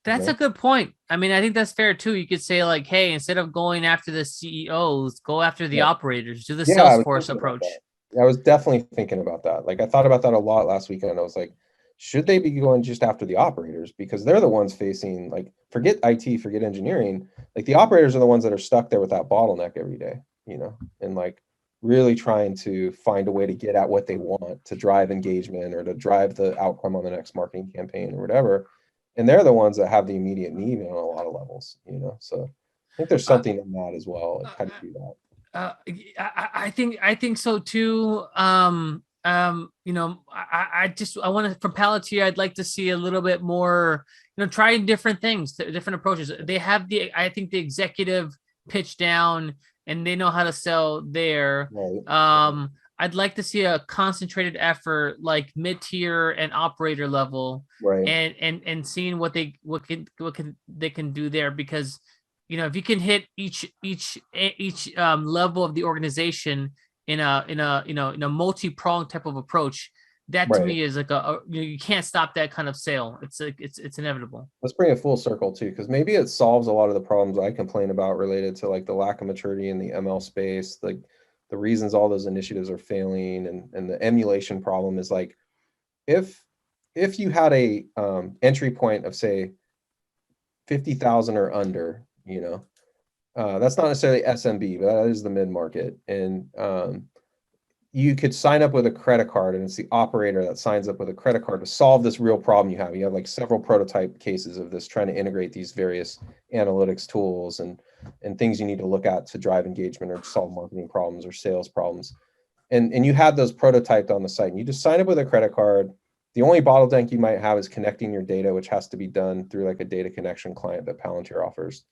That's a good point. I mean, I think that's fair too. You could say like, hey, instead of going after the CEOs, go after the Yeah. operators, do the Yeah, I was Salesforce thinking about that. approach. Yeah, I was definitely thinking about that. Like I thought about that a lot last weekend. I was like, should they be going just after the operators? Because they're the ones facing like forget IT, forget engineering. Like the operators are the ones that are stuck there with that bottleneck every day, and like really trying to find a way to get at what they want to drive engagement or to drive the outcome on the next marketing campaign or whatever. And they're the ones that have the immediate need on a lot of levels. So I think there's Uh, something in that as well. Like how do you do that? uh, I think so too. I want to from Palantir. I'd like to see a little bit more, trying different things, different approaches. They have I think the executive pitch down, and they know how to sell there. Right. I'd like to see a concentrated effort like mid-tier and operator level, Right. and seeing what can they can do there, because if you can hit each level of the organization in a multi-pronged type of approach, that to Right. me is like you can't stop that kind of sale. It's like it's inevitable. Let's bring it full circle too, because maybe it solves a lot of the problems I complain about related to like the lack of maturity in the ML space, like the reasons all those initiatives are failing, and the emulation problem is like if if you had a entry point of say 50,000 or under, that's not necessarily SMB, but that is the mid market, and you could sign up with a credit card, and it's the operator that signs up with a credit card to solve this real problem you have. You have like several prototype cases of this trying to integrate these various analytics tools and things you need to look at to drive engagement or solve marketing problems or sales problems. And you had those prototyped on the site, and you just sign up with a credit card. The only bottleneck you might have is connecting your data, which has to be done through like a data connection client that Palantir offers.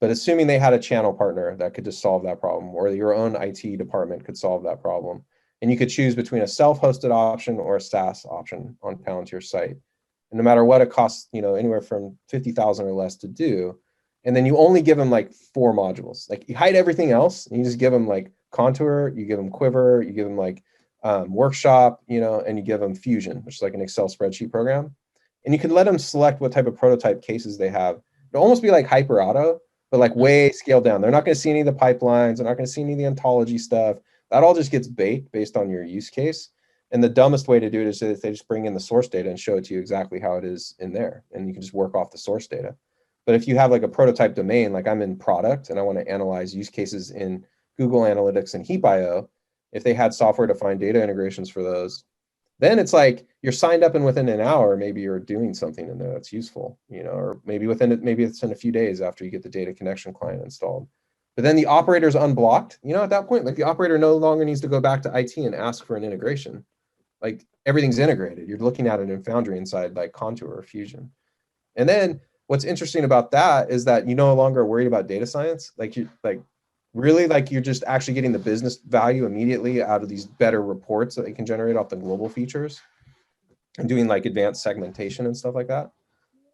But assuming they had a channel partner that could just solve that problem, or your own IT department could solve that problem, and you could choose between a self-hosted option or a SaaS option on Palantir's site. And no matter what it costs, anywhere from 50,000 or less to do, and then you only give them like 4 modules. Like you hide everything else, and you just give them like Contour, you give them Quiver, you give them like Workshop, and you give them Fusion, which is like an Excel spreadsheet program. And you can let them select what type of prototype cases they have. It'll almost be like Hyper Auto, but like way scaled down. They're not going to see any of the pipelines. They're not going to see any of the ontology stuff. That all just gets baked based on your use case. And the dumbest way to do it is that they just bring in the source data and show it to you exactly how it is in there. And you can just work off the source data. But if you have like a prototype domain, like I'm in product and I want to analyze use cases in Google Analytics and Heap.io, if they had software defined data integrations for those, then it's like you're signed up and within an hour, maybe you're doing something in there that's useful, or maybe it's in a few days after you get the data connection client installed. But then the operator's unblocked, at that point, like the operator no longer needs to go back to IT and ask for an integration. Like everything's integrated. You're looking at it in Foundry inside like Contour or Fusion. And then what's interesting about that is that you no longer worried about data science. Like you like really like you're just actually getting the business value immediately out of these better reports that they can generate off the global features and doing like advanced segmentation and stuff like that.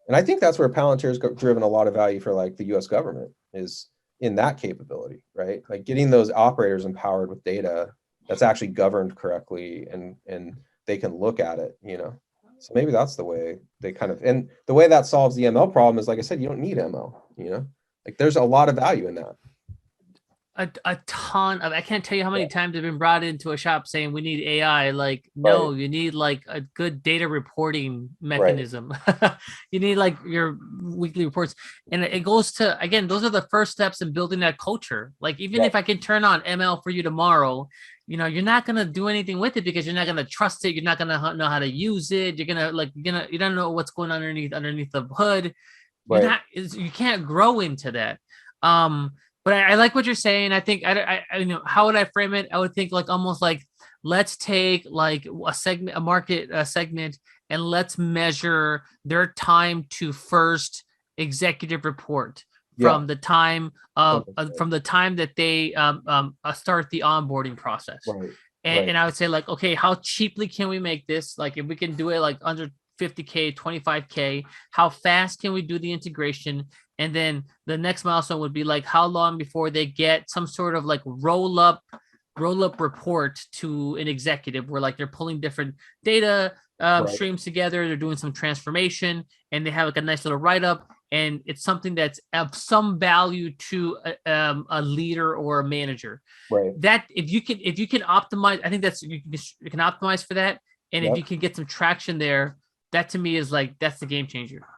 And I think that's where Palantir's driven a lot of value for like the US government is in that capability, right? Like getting those operators empowered with data that's actually governed correctly and they can look at it. So maybe that's the way they kind of, and the way that solves the ML problem is, like I said, you don't need ML. Like there's a lot of value in that. A ton of, I can't tell you how many Yeah. times I've been brought into a shop saying we need AI. Like, Right. no, you need like a good data reporting Right. mechanism. You need like your weekly reports. And it goes to, again, those are the first steps in building that culture. Like, even Yep. if I can turn on ML for you tomorrow, you're not gonna do anything with it because you're not gonna trust it. You're not gonna know how to use it. You don't know what's going on underneath the hood. Right. You can't grow into that. But I like what you're saying. I think how would I frame it? I would think like almost like, let's take like a market segment, and let's measure their time to first executive report Yeah. from the time that they start the onboarding process. Right. And Right. I would say like, okay, how cheaply can we make this? Like if we can do it like under 50K, 25K, how fast can we do the integration? And then the next milestone would be like, how long before they get some sort of like roll up report to an executive where like they're pulling different data Right. streams together, they're doing some transformation, and they have like a nice little write up. and it's something that's of some value to a leader or a manager. Right. That if you can optimize, I think that's you can optimize for that. And if Yep. you can get some traction there, that to me is like that's the game changer.